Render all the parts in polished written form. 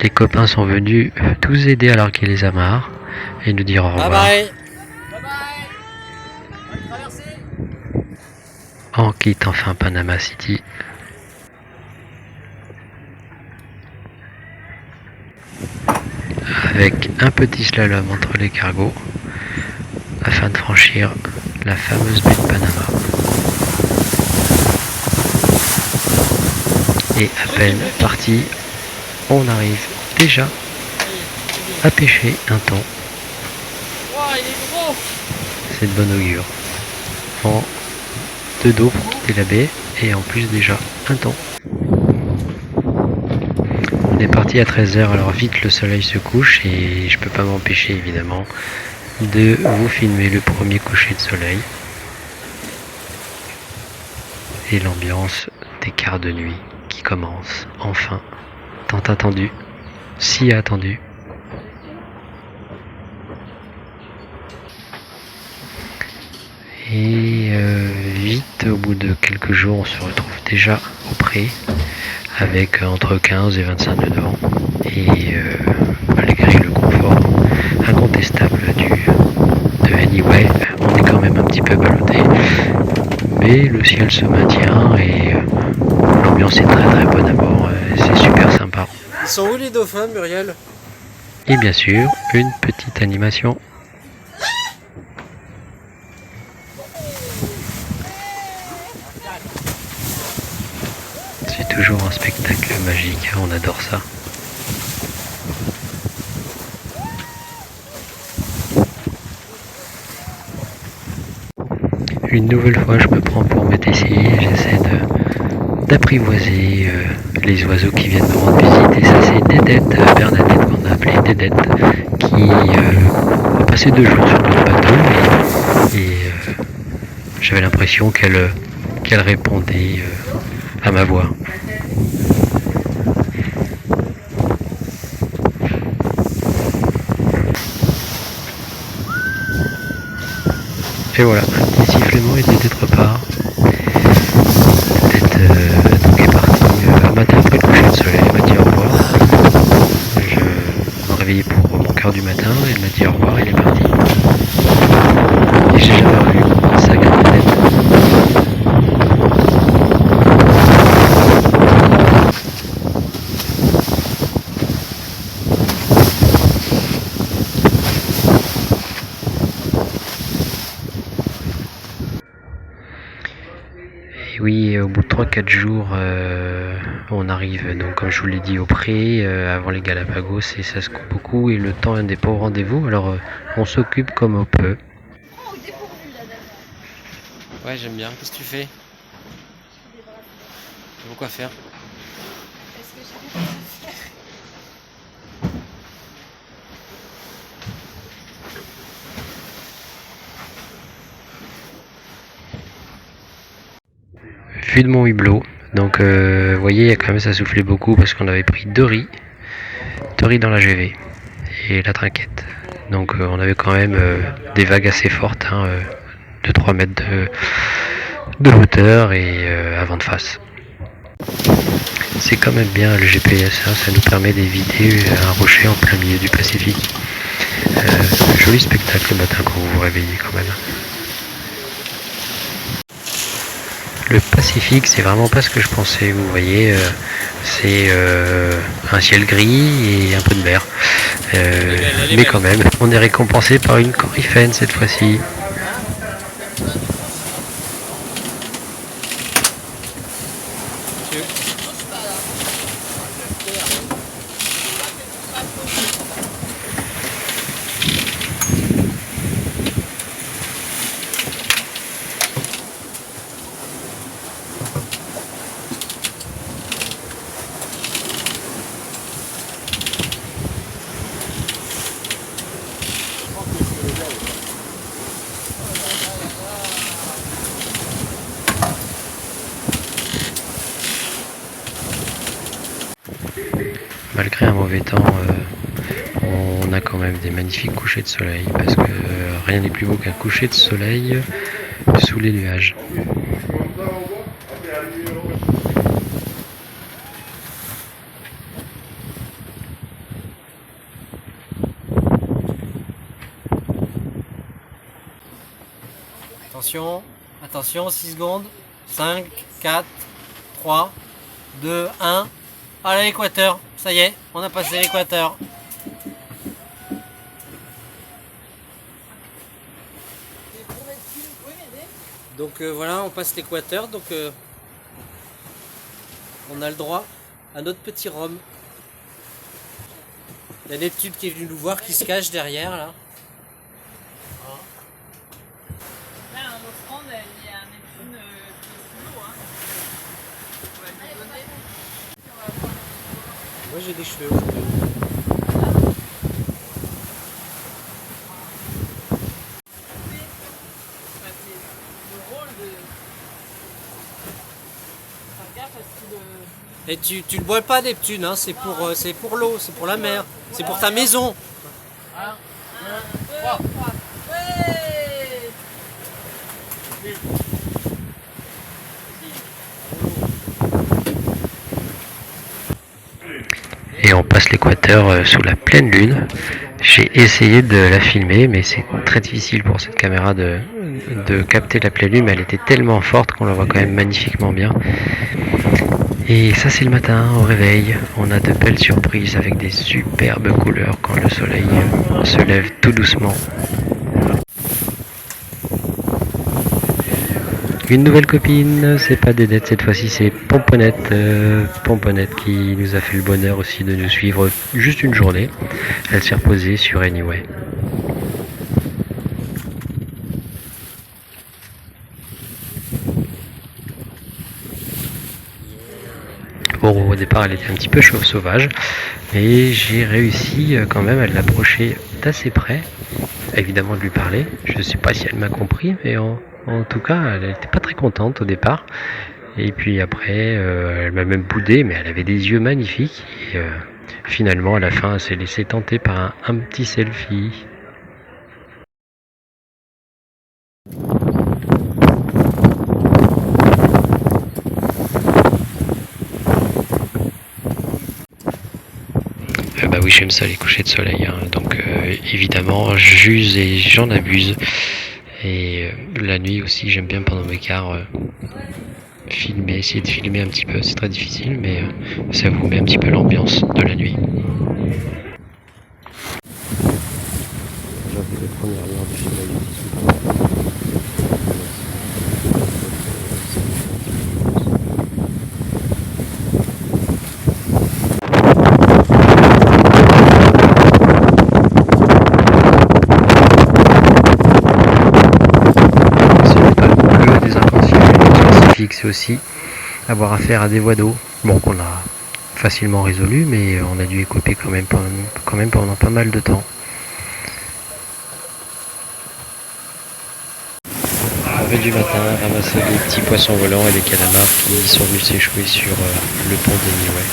Les copains sont venus tous aider à larguer les amarres et nous dire au revoir. Bye bye. On quitte enfin Panama City. Avec un petit slalom entre les cargos afin de franchir la fameuse baie de Panama. Et à peine parti, on arrive déjà à pêcher un thon. C'est de bon augure. En 2 d'eau pour quitter la baie et en plus déjà un thon. On est parti à 13h, alors vite le soleil se couche et je peux pas m'empêcher évidemment de vous filmer le premier coucher de soleil et l'ambiance des quarts de nuit qui commence enfin, tant attendu, si attendu. Et vite, au bout de quelques jours, on se retrouve déjà au pré avec entre 15 et 25 nœuds de vent. Et malgré le confort incontestable de Anyway, on est quand même un petit peu ballotté. Mais le ciel se maintient et l'ambiance est très très bonne à bord. C'est super sympa. Ils sont où les dauphins, Muriel? Et bien sûr, une petite animation. C'est toujours un spectacle magique, on adore ça. Une nouvelle fois, je me prends pour m'être essayé, j'essaie d'apprivoiser les oiseaux qui viennent me rendre visite. Et ça, c'est Dédette, Bernadette qu'on a appelée Dédette, qui a passé 2 jours sur notre bateau et j'avais l'impression qu'elle répondait à ma voix. Et voilà, un petit sifflement et Dédette repart. Dédette donc est partie un matin après le coucher de soleil, elle m'a dit au revoir. Je me réveillais pour mon quart du matin, elle m'a dit au revoir, elle est partie. Et j'ai jamais revu sa grande tête. Et oui, au bout de 3-4 jours, on arrive, donc comme je vous l'ai dit, au pré, avant les Galapagos, et ça se coupe beaucoup, et le temps n'est pas au rendez-vous, alors on s'occupe comme on peut. Ouais, j'aime bien. Qu'est-ce que tu fais? Pourquoi faire? Vue de mon hublot, donc vous voyez, il y a quand même, ça soufflait beaucoup parce qu'on avait pris 2 riz dans la GV et la trinquette. Donc on avait quand même des vagues assez fortes, de 3 mètres de hauteur et à vent de face. C'est quand même bien le GPS, ça nous permet d'éviter un rocher en plein milieu du Pacifique. Joli spectacle le matin quand vous vous réveillez quand même. Le Pacifique, c'est vraiment pas ce que je pensais, vous voyez, c'est un ciel gris et un peu de mer. Mais quand même, on est récompensé par une coryphène cette fois-ci. Malgré un mauvais temps, on a quand même des magnifiques couchers de soleil parce que rien n'est plus beau qu'un coucher de soleil sous les nuages. Attention, attention, 6 secondes. 5, 4, 3, 2, 1. Allez, l'équateur. Ça y est, on a passé l'équateur. Donc voilà, on passe l'équateur. Donc on a le droit à notre petit rhum. Il y a Neptune qui est venu nous voir, qui se cache derrière là. Là, en offrande, il y a un Neptune qui est sous l'eau. Hein. On va lui donner. Moi j'ai des cheveux aujourd'hui. Enfin, c'est le rôle de. Faire gaffe à ce qu'il. Et tu le bois pas Neptune, hein, c'est pour l'eau, c'est pour la mer, c'est pour ta maison. 1, 2, 3. Ouais. Et on passe l'équateur sous la pleine lune. J'ai essayé de la filmer, mais c'est très difficile pour cette caméra de capter la pleine lune, mais elle était tellement forte qu'on la voit quand même magnifiquement bien. Et ça c'est le matin, au réveil, on a de belles surprises avec des superbes couleurs quand le soleil se lève tout doucement. Une nouvelle copine, c'est pas Dédette cette fois-ci, c'est Pomponette. Pomponette qui nous a fait le bonheur aussi de nous suivre juste une journée. Elle s'est reposée sur Anyway. Bon, au départ elle était un petit peu sauvage, mais j'ai réussi quand même à l'approcher d'assez près, évidemment de lui parler. Je ne sais pas si elle m'a compris, mais en tout cas elle n'était pas très contente au départ. Et puis après elle m'a même boudé, mais elle avait des yeux magnifiques. Et finalement à la fin elle s'est laissée tenter par un petit selfie. Bah oui, j'aime ça les couchers de soleil, hein. Donc évidemment j'use et j'en abuse. Et la nuit aussi j'aime bien pendant mes quarts filmer, essayer de filmer un petit peu, c'est très difficile, mais ça vous met un petit peu l'ambiance de la nuit. J'avoue les premières lueurs du soleil. C'est aussi avoir affaire à des voies d'eau, bon qu'on a facilement résolu, mais on a dû écoper quand même pendant pas mal de temps. Réveil du matin, ramasser des petits poissons volants et des calamars qui sont venus s'échouer sur le pont d'Anyway.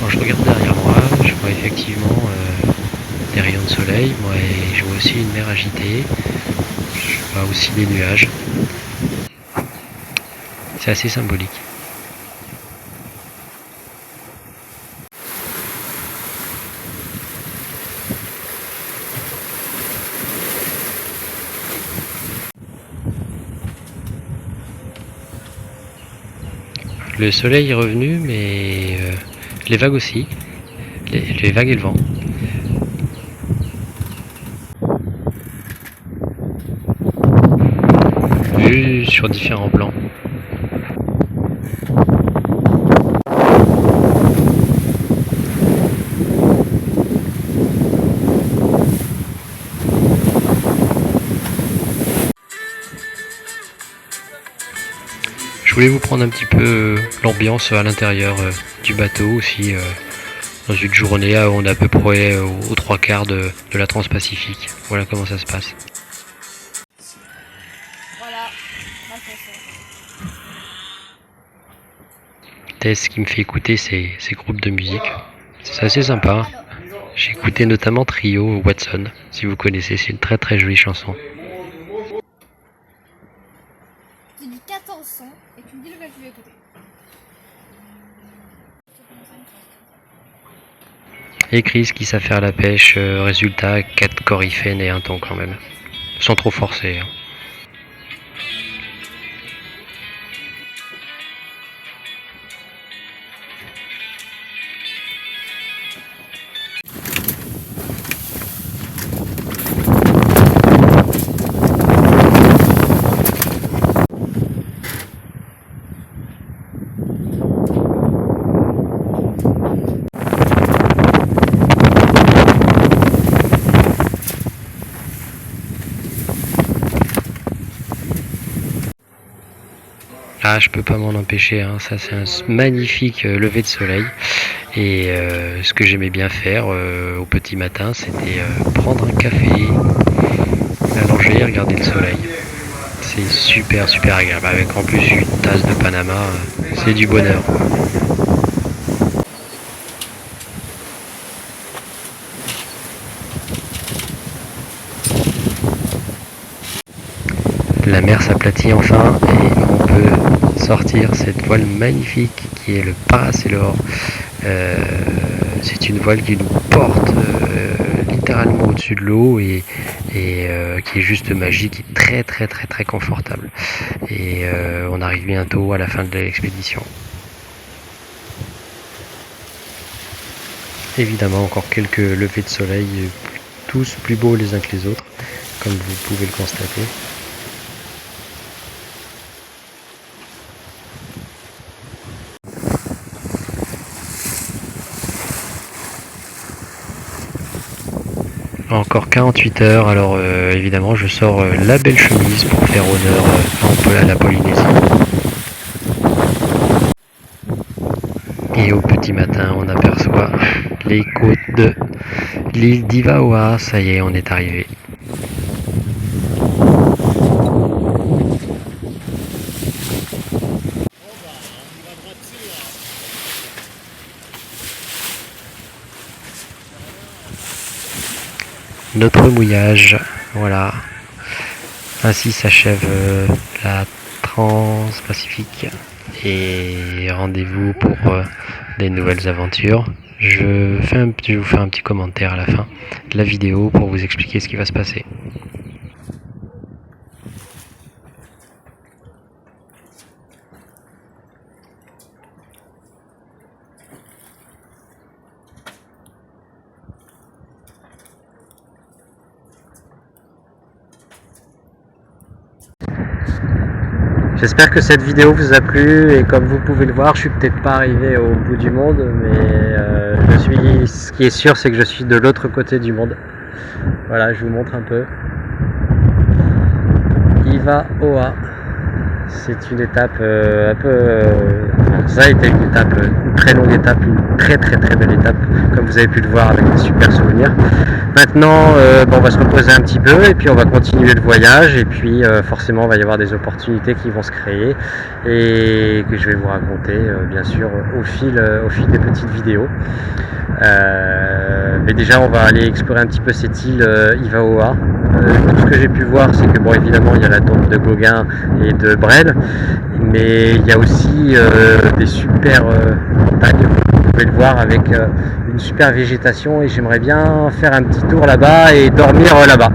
Je regarde derrière moi, je vois effectivement des rayons de soleil, moi, et je vois aussi une mer agitée, je vois aussi des nuages. C'est assez symbolique. Le soleil est revenu, mais les vagues aussi, les vagues et le vent. Vu sur différents plans. Je voulais vous prendre un petit peu l'ambiance à l'intérieur du bateau aussi, dans une journée où on est à peu près aux 3/4 de la Transpacifique. Voilà comment ça se passe. Voilà, ma chanson. Tess qui me fait écouter ces groupes de musique. C'est assez sympa. J'ai écouté notamment Trio Watson, si vous connaissez, c'est une très très jolie chanson. Tu dis 14 sons et tu me dis lequel tu veux écouter. et Chris qui sait faire la pêche. Résultat, 4 coryphènes et un thon quand même. Sans trop forcer. Hein. Ah, je peux pas m'en empêcher, hein. Ça c'est un magnifique lever de soleil. Et ce que j'aimais bien faire au petit matin, c'était prendre un café, m'allonger et regarder le soleil. C'est super super agréable. Avec en plus une tasse de Panama, c'est du bonheur. La mer s'aplatit enfin et on peut sortir cette voile magnifique qui est le Parasailor. C'est une voile qui nous porte littéralement au-dessus de l'eau et qui est juste magique et très très très très confortable. Et on arrive bientôt à la fin de l'expédition. Évidemment encore quelques levées de soleil, tous plus beaux les uns que les autres, comme vous pouvez le constater. Encore 48 heures, alors évidemment je sors la belle chemise pour faire honneur à la Polynésie. Et au petit matin on aperçoit les côtes de l'île d'Ivaoa, ça y est on est arrivé. Notre mouillage, voilà, ainsi s'achève la Transpacifique et rendez-vous pour des nouvelles aventures. Je vous fais un petit commentaire à la fin de la vidéo pour vous expliquer ce qui va se passer. J'espère que cette vidéo vous a plu et comme vous pouvez le voir, je suis peut-être pas arrivé au bout du monde, mais ce qui est sûr c'est que je suis de l'autre côté du monde. Voilà, je vous montre un peu. Ivaoa, c'est une étape ça a été une très longue étape, une très belle étape, comme vous avez pu le voir avec des super souvenirs. Maintenant, on va se reposer un petit peu et puis on va continuer le voyage et puis forcément il va y avoir des opportunités qui vont se créer et que je vais vous raconter bien sûr au fil des petites vidéos. Mais déjà on va aller explorer un petit peu cette île Ivaoa. Tout ce que j'ai pu voir c'est que bon évidemment il y a la tombe de Gauguin et de Brel, mais il y a aussi des super montagnes, vous pouvez le voir avec une super végétation et j'aimerais bien faire un petit tour là-bas et dormir là-bas.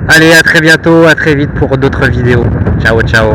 Allez, à très bientôt, à très vite pour d'autres vidéos. Ciao ciao.